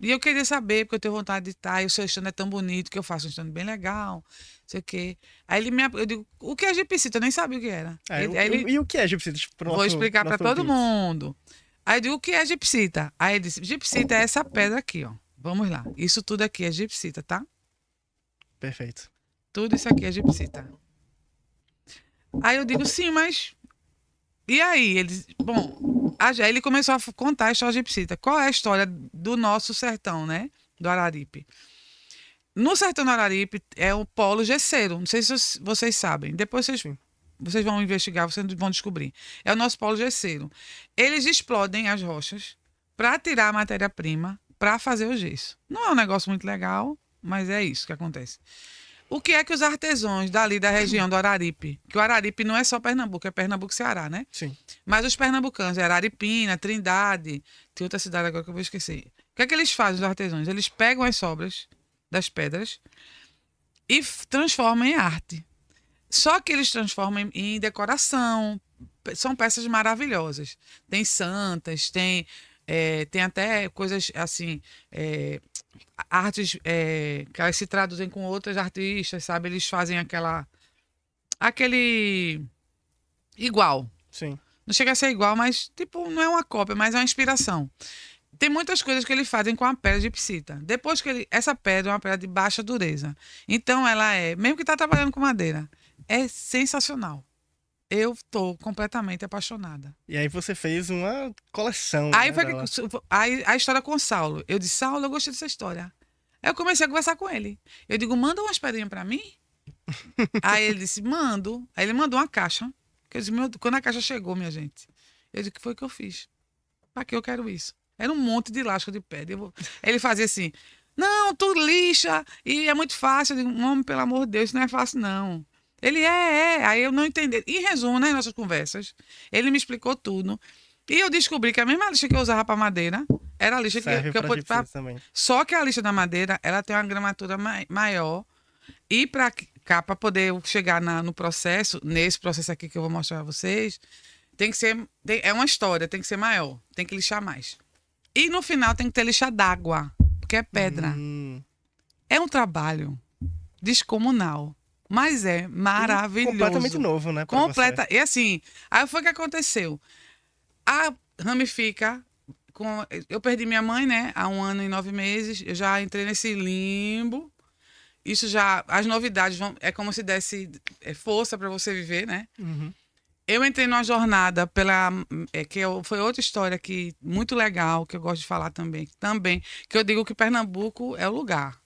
E eu queria saber, porque eu tenho vontade de estar, e o seu stand é tão bonito, que eu faço um stand bem legal, não sei o quê. Aí eu digo, o que é gipsita? Eu nem sabia o que era. E o que é gipsita? Vou explicar para todo ouvinte? mundo. Aí eu digo, o que é gipsita? Aí ele disse, gipsita é essa pedra aqui, ó. Vamos lá. Isso tudo aqui é gipsita, tá? Perfeito. Tudo isso aqui é gipsita. Aí eu digo, sim, mas... E aí? Ele disse, bom, aí ele começou a contar a história de gipsita. Qual é a história do nosso sertão, né? Do Araripe. No sertão do Araripe é o polo gesseiro. Não sei se vocês sabem. Depois vocês vão investigar, vocês vão descobrir. É o nosso polo gesseiro. Eles explodem as rochas para tirar a matéria-prima para fazer o gesso. Não é um negócio muito legal, mas é isso que acontece. O que é que os artesãos dali da região do Araripe, que o Araripe não é só Pernambuco, é Pernambuco e Ceará, né? Sim. Mas os pernambucanos, Araripina, Trindade, tem outra cidade agora que eu vou esquecer. O que é que eles fazem, os artesãos? Eles pegam as sobras das pedras e transformam em arte. Só que eles transformam em decoração. São peças maravilhosas. Tem santas, tem até coisas assim, artes que elas se traduzem com outras artistas, sabe? Eles fazem aquele igual. Sim. Não chega a ser igual, mas tipo, não é uma cópia, mas é uma inspiração. Tem muitas coisas que eles fazem com a pedra de gipsita. Depois que essa pedra é uma pedra de baixa dureza. Então ela mesmo que está trabalhando com madeira, é sensacional. Eu estou completamente apaixonada. E aí você fez uma coleção. Aí né, foi dela. aí a história com o Saulo. Eu disse, Saulo, eu gostei dessa história. Aí eu comecei a conversar com ele. Eu digo, manda umas pedrinhas para mim? Aí ele disse, mando. Aí ele mandou uma caixa. Eu disse, quando a caixa chegou, minha gente, eu disse, o que foi que eu fiz? Para que eu quero isso? Era um monte de lasca de pedra. Ele fazia assim, não, tu lixa, e é muito fácil. Eu digo, homem, pelo amor de Deus, isso não é fácil, não. Ele Aí eu não entendi. Em resumo, nas nossas conversas, ele me explicou tudo. E eu descobri que a mesma lixa que eu usava para madeira era a lixa que eu gipsita também. Só que a lixa da madeira, ela tem uma gramatura maior. E para cá, para poder chegar no processo, nesse processo aqui que eu vou mostrar a vocês, tem que ser. É uma história, tem que ser maior, tem que lixar mais. E no final tem que ter lixa d'água, porque é pedra. É um trabalho descomunal, mas é maravilhoso. E completamente novo, né? Completa. E assim, aí foi o que aconteceu. A Ramifica, eu perdi minha mãe, né? Há 1 ano e 9 meses. Eu já entrei nesse limbo. Isso já, as novidades é como se desse força para você viver, né? Uhum. Eu entrei numa jornada foi outra história que muito legal, que eu gosto de falar também, que eu digo que Pernambuco é o lugar.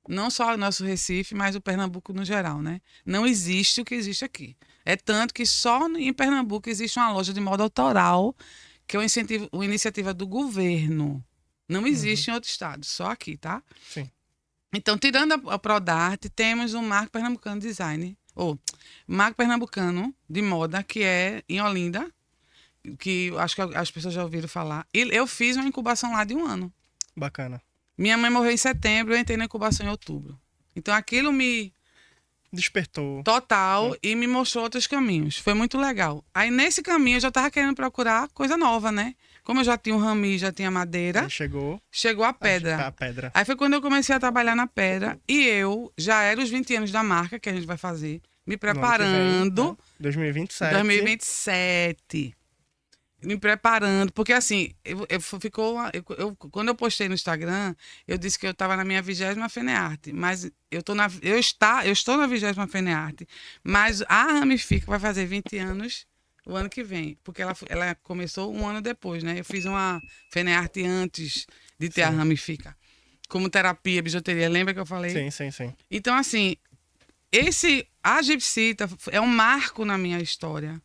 Não só o nosso Recife, mas o Pernambuco no geral, né? Não existe o que existe aqui. É tanto que só em Pernambuco existe uma loja de moda autoral, que é uma iniciativa do governo. Não existe em outro estado, só aqui, tá? Sim. Então, tirando a Prodarte, temos o Marco Pernambucano Design, ou Marco Pernambucano de Moda, que é em Olinda, que acho que as pessoas já ouviram falar. E eu fiz uma incubação lá de 1 ano. Bacana. Minha mãe morreu em setembro, eu entrei na incubação em outubro. Então, aquilo me despertou. Total, e me mostrou outros caminhos. Foi muito legal. Aí, nesse caminho, eu já estava querendo procurar coisa nova, né? Como eu já tinha um rami, já tinha madeira. Aí chegou a pedra. A pedra. Aí foi quando eu comecei a trabalhar na pedra. E eu já era os 20 anos da marca, que a gente vai fazer, me preparando. Vem, né? 2027. 2027. Me preparando. Porque assim, quando eu postei no Instagram, eu disse que eu estava na minha 20ª FENEARTE. Mas eu estou na 20ª FENEARTE. Mas a Ramifica vai fazer 20 anos o ano que vem, porque ela começou 1 ano depois, né? Eu fiz uma FENEARTE antes de ter a Ramifica, como terapia, bijuteria, lembra que eu falei? Sim. Então, assim, a gipsita é um marco na minha história.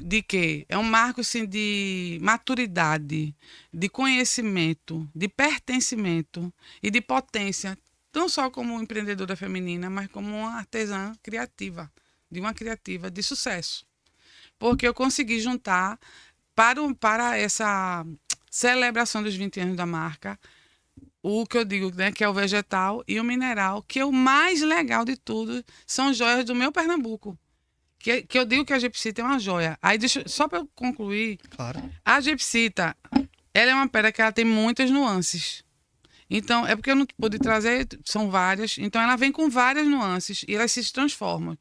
De quê? É um marco, assim, de maturidade, de conhecimento, de pertencimento e de potência, não só como empreendedora feminina, mas como uma artesã criativa, de sucesso. Porque eu consegui juntar para essa celebração dos 20 anos da marca o que eu digo, né, que é o vegetal e o mineral, que é o mais legal de tudo, são joias do meu Pernambuco. Que eu digo que a gipsita é uma joia. Aí, só para eu concluir, Claro. a gipsita, ela é uma pedra que ela tem muitas nuances. Então, é porque eu não pude trazer, são várias. Então, ela vem com várias nuances e elas se transformam.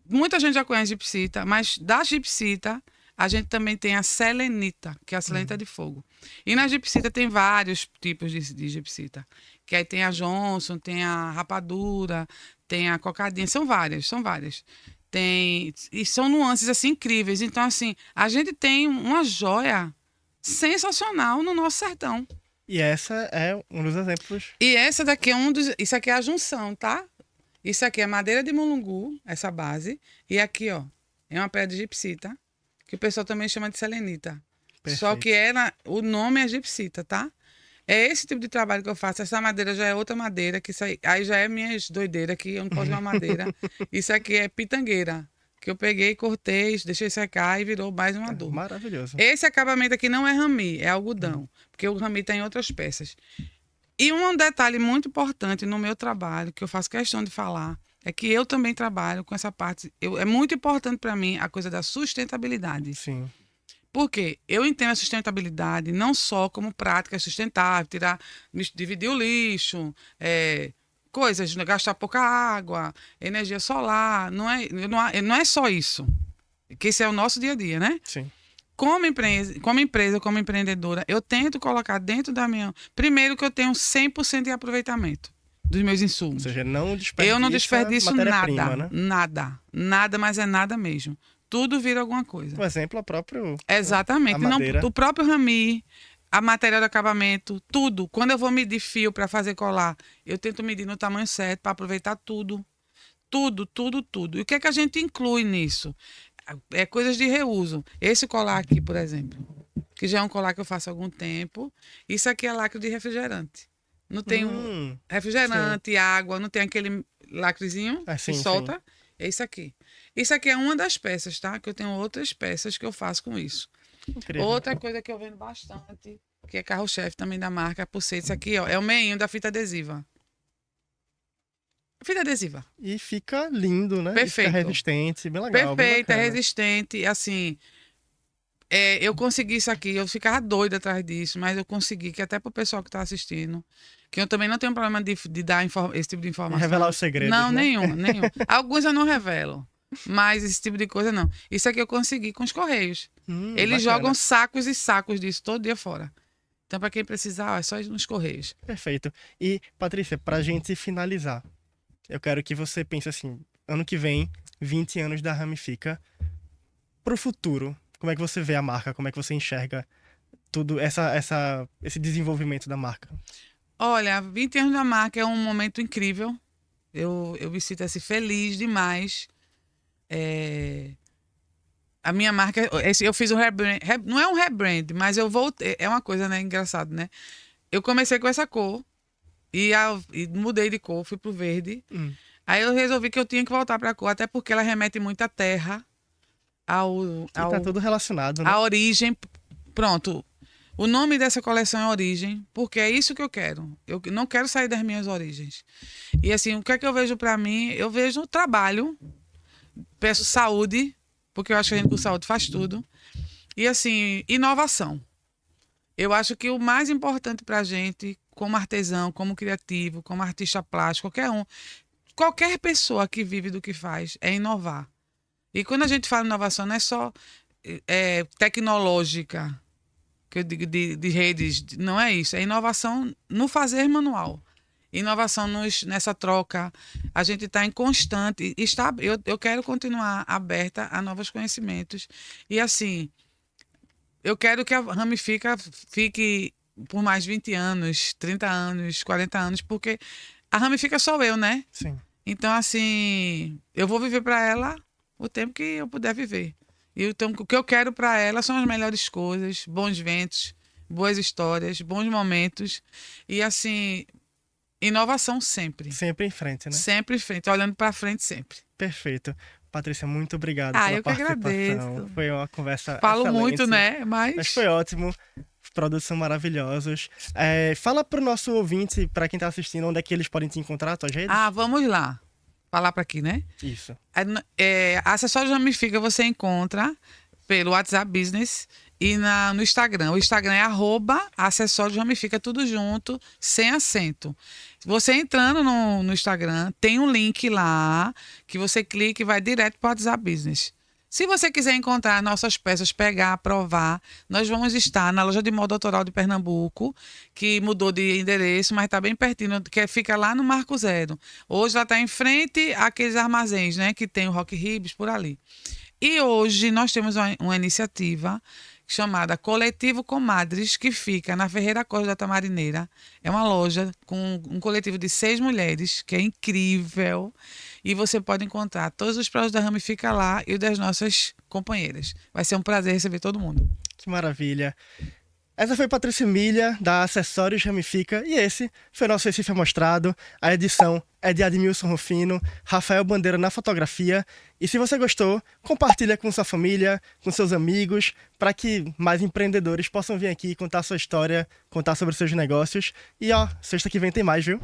Muita gente já conhece gipsita, mas da gipsita, a gente também tem a selenita, que é a selenita de fogo. E na gipsita tem vários tipos de gipsita. Que aí tem a Johnson, tem a rapadura, tem a cocadinha. São várias, são várias. E são nuances, assim, incríveis. Então, assim, a gente tem uma joia sensacional no nosso sertão. E essa é um dos exemplos. E essa daqui é isso aqui é a junção, tá? Isso aqui é madeira de mulungu, essa base. E aqui, ó, é uma pedra de gipsita, que o pessoal também chama de selenita. Perfeito. Só que o nome é gipsita, tá? É esse tipo de trabalho que eu faço. Essa madeira já é outra madeira, que aí já é minhas doideiras, que eu não posso ver uma madeira. Isso aqui é pitangueira, que eu peguei, cortei, deixei secar e virou mais um adubo. Maravilhoso. Esse acabamento aqui não é rami, é algodão, porque o rami tem outras peças. E um detalhe muito importante no meu trabalho, que eu faço questão de falar, é que eu também trabalho com essa parte. É muito importante para mim a coisa da sustentabilidade. Sim. Porque eu entendo a sustentabilidade não só como prática sustentável, dividir o lixo, coisas, gastar pouca água, energia solar. Não é só isso. Que esse é o nosso dia a dia, né? Sim. Como empresa, como empreendedora, eu tento colocar dentro da minha... Primeiro que eu tenho 100% de aproveitamento dos meus insumos. Ou seja, eu não desperdiço nada, né? nada, mas é nada mesmo. Tudo vira alguma coisa. Por exemplo, a própria... Exatamente. A madeira. O próprio rami, a matéria do acabamento, tudo. Quando eu vou medir fio para fazer colar, eu tento medir no tamanho certo para aproveitar tudo. Tudo. E o que é que a gente inclui nisso? É coisas de reuso. Esse colar aqui, por exemplo, que já é um colar que eu faço há algum tempo. Isso aqui é lacre de refrigerante. Não tem refrigerante, sim, água, não tem aquele lacrezinho que solta. Sim. É isso aqui. Isso aqui é uma das peças, tá? Que eu tenho outras peças que eu faço com isso. Incrível. Outra coisa que eu vendo bastante, que é carro-chefe também da marca, por ser isso aqui, ó, é o meinho da fita adesiva. Fita adesiva. E fica lindo, né? Perfeito. E fica resistente, bem legal. Perfeito, é resistente. Assim, eu consegui isso aqui, eu ficava doida atrás disso, mas eu consegui, que até pro pessoal que tá assistindo, que eu também não tenho problema de dar esse tipo de informação. Revelar os segredos, não, né? nenhum. Alguns eu não revelo, mas esse tipo de coisa não. Isso aqui eu consegui com os Correios. Eles jogam sacos e sacos disso todo dia fora. Então, para quem precisar, é só ir nos Correios. Perfeito. E, Patrícia, pra gente finalizar, eu quero que você pense assim, ano que vem, 20 anos da Ramifica, pro futuro, como é que você vê a marca? Como é que você enxerga tudo esse desenvolvimento da marca? Olha, 20 anos da marca é um momento incrível. Eu me sinto assim, feliz demais. A minha marca, eu fiz um rebrand, não é um rebrand, mas eu voltei, é uma coisa, né, engraçado, né? Eu comecei com essa cor e mudei de cor, fui pro verde. Aí eu resolvi que eu tinha que voltar pra cor, até porque ela remete muito à terra, tá tudo relacionado, né? A origem. Pronto. O nome dessa coleção é Origem, porque é isso que eu quero. Eu não quero sair das minhas origens. E assim, o que é que eu vejo pra mim? Eu vejo trabalho, peço saúde, porque eu acho que a gente com saúde faz tudo. E assim, inovação. Eu acho que o mais importante pra gente, como artesão, como criativo, como artista plástico, qualquer pessoa que vive do que faz, é inovar. E quando a gente fala em inovação, não é só tecnológica, que eu digo de redes, não é isso. É inovação no fazer manual. Inovação nessa troca. A gente está em constante. Eu quero continuar aberta a novos conhecimentos. E assim, eu quero que a Ramifica fique por mais 20 anos, 30 anos, 40 anos, porque a Ramifica sou eu, né? Sim. Então, assim, eu vou viver para ela o tempo que eu puder viver. E então, o que eu quero para ela são as melhores coisas, bons ventos, boas histórias, bons momentos. E, assim, inovação sempre. Sempre em frente, né? Sempre em frente, olhando para frente sempre. Perfeito. Patrícia, muito obrigado pela eu que participação. agradeço. Foi uma conversa Falo excelente. muito, né? Mas foi ótimo. produtos são maravilhosos. Fala pro nosso ouvinte, para quem tá assistindo, onde é que eles podem te encontrar, tuas redes? Vamos lá. Falar para aqui, né? Isso. Acessórios Ramifica você encontra pelo WhatsApp Business e no Instagram. O Instagram é @acessórios ramifica, tudo junto, sem acento. Você entrando no Instagram, tem um link lá que você clica e vai direto para o WhatsApp Business. Se você quiser encontrar nossas peças, pegar, provar, nós vamos estar na loja de moda autoral de Pernambuco, que mudou de endereço, mas está bem pertinho, que fica lá no Marco Zero. Hoje ela está em frente àqueles armazéns, né, que tem o Rock Ribs por ali. E hoje nós temos uma iniciativa chamada Coletivo Comadres, que fica na Ferreira Costa da Tamarineira. É uma loja com um coletivo de 6 mulheres, que é incrível. E você pode encontrar todos os produtos da Ramifica lá e o das nossas companheiras. Vai ser um prazer receber todo mundo. Que maravilha. Essa foi Patrícia Milha, da Acessórios Ramifica, e esse foi o nosso Recife Mostrado. A edição é de Admilson Rufino, Rafael Bandeira na fotografia. E se você gostou, compartilha com sua família, com seus amigos, para que mais empreendedores possam vir aqui contar sua história, contar sobre seus negócios. E sexta que vem tem mais, viu?